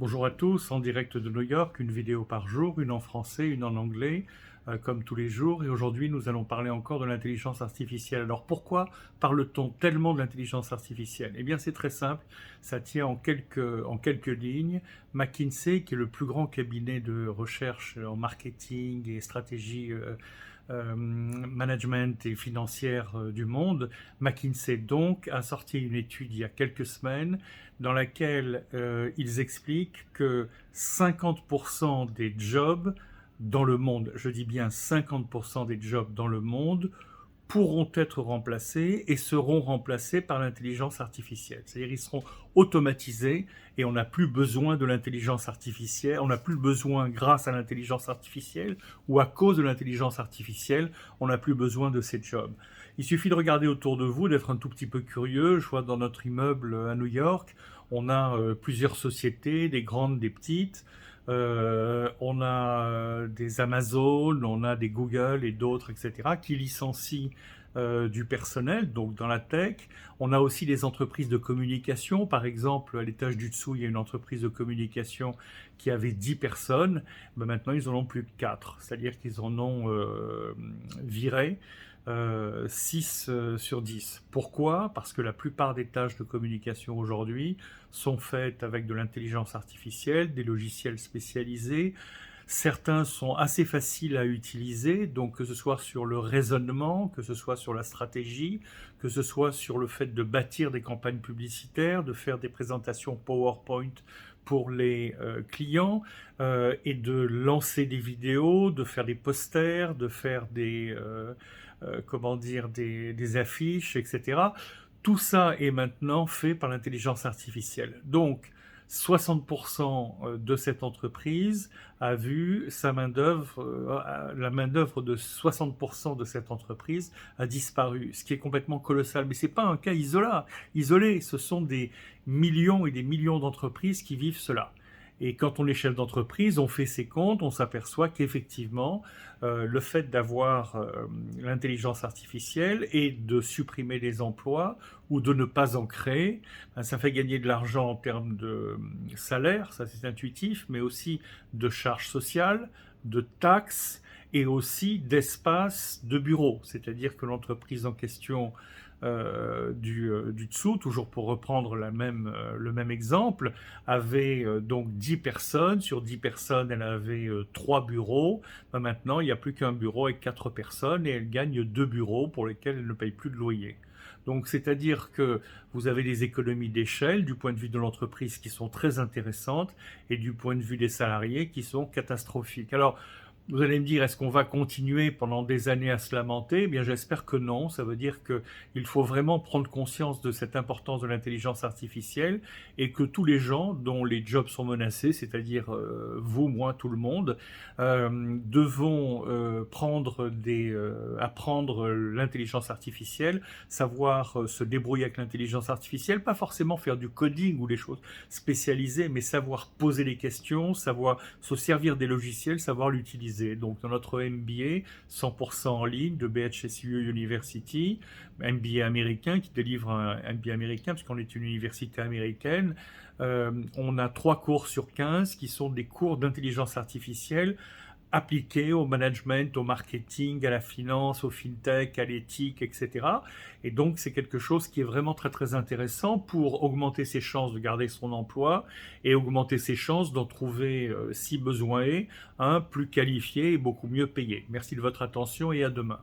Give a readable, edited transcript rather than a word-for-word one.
Bonjour à tous, en direct de New York, une vidéo par jour, une en français, une en anglais, comme tous les jours. Et aujourd'hui, nous allons parler encore de l'intelligence artificielle. Alors pourquoi parle-t-on tellement de l'intelligence artificielle? Eh bien, c'est très simple, ça tient en quelques lignes. McKinsey, qui est le plus grand cabinet de recherche en marketing et stratégie management et financière du monde, McKinsey donc a sorti une étude il y a quelques semaines dans laquelle ils expliquent que 50% des jobs dans le monde, je dis bien 50% des jobs dans le monde, pourront être remplacés et seront remplacés par l'intelligence artificielle. C'est-à-dire ils seront automatisés et on n'a plus besoin de l'intelligence artificielle, on n'a plus besoin grâce à l'intelligence artificielle ou à cause de l'intelligence artificielle, on n'a plus besoin de ces jobs. Il suffit de regarder autour de vous, d'être un tout petit peu curieux. Je vois dans notre immeuble à New York, on a plusieurs sociétés, des grandes, des petites. On a des Amazon, on a des Google et d'autres, etc., qui licencient du personnel, donc dans la tech. On a aussi des entreprises de communication. Par exemple, à l'étage du dessous, il y a une entreprise de communication qui avait 10 personnes. Ben maintenant, ils en ont plus que 4. C'est-à-dire qu'ils en ont viré 6 sur 10. Pourquoi? Parce que la plupart des tâches de communication aujourd'hui sont faites avec de l'intelligence artificielle, des logiciels spécialisés. Certains sont assez faciles à utiliser, donc que ce soit sur le raisonnement, que ce soit sur la stratégie, que ce soit sur le fait de bâtir des campagnes publicitaires, de faire des présentations PowerPoint pour les clients et de lancer des vidéos, de faire des posters, de faire des affiches, etc. Tout ça est maintenant fait par l'intelligence artificielle. Donc, 60% de cette entreprise a vu sa main-d'œuvre, la main-d'œuvre de 60% de cette entreprise a disparu, ce qui est complètement colossal. Mais ce n'est pas un cas isolé, ce sont des millions et des millions d'entreprises qui vivent cela. Et quand on est chef d'entreprise, on fait ses comptes, on s'aperçoit qu'effectivement, le fait d'avoir l'intelligence artificielle et de supprimer des emplois ou de ne pas en créer, ben, ça fait gagner de l'argent en termes de salaire, ça c'est intuitif, mais aussi de charges sociales, de taxes et aussi d'espace de bureau. C'est-à-dire que l'entreprise en question du dessous, toujours pour reprendre le même exemple, avait donc 10 personnes. Sur 10 personnes, elle avait 3 bureaux. Ben maintenant, il n'y a plus qu'un bureau avec 4 personnes et elle gagne 2 bureaux pour lesquels elle ne paye plus de loyer. Donc, c'est-à-dire que vous avez des économies d'échelle du point de vue de l'entreprise qui sont très intéressantes et du point de vue des salariés qui sont catastrophiques. Alors, vous allez me dire, est-ce qu'on va continuer pendant des années à se lamenter? Eh bien, j'espère que non. Ça veut dire qu'il faut vraiment prendre conscience de cette importance de l'intelligence artificielle et que tous les gens dont les jobs sont menacés, c'est-à-dire vous, moi, tout le monde, devons apprendre l'intelligence artificielle, savoir se débrouiller avec l'intelligence artificielle, pas forcément faire du coding ou des choses spécialisées, mais savoir poser des questions, savoir se servir des logiciels, savoir l'utiliser. Donc dans notre MBA 100% en ligne de BHSU University, MBA américain qui délivre un MBA américain parce qu'on est une université américaine, on a 3 cours sur 15 qui sont des cours d'intelligence artificielle appliqués au management, au marketing, à la finance, au fintech, à l'éthique, etc. Et donc, c'est quelque chose qui est vraiment très, très intéressant pour augmenter ses chances de garder son emploi et augmenter ses chances d'en trouver, si besoin est, un plus qualifié et beaucoup mieux payé. Merci de votre attention et à demain.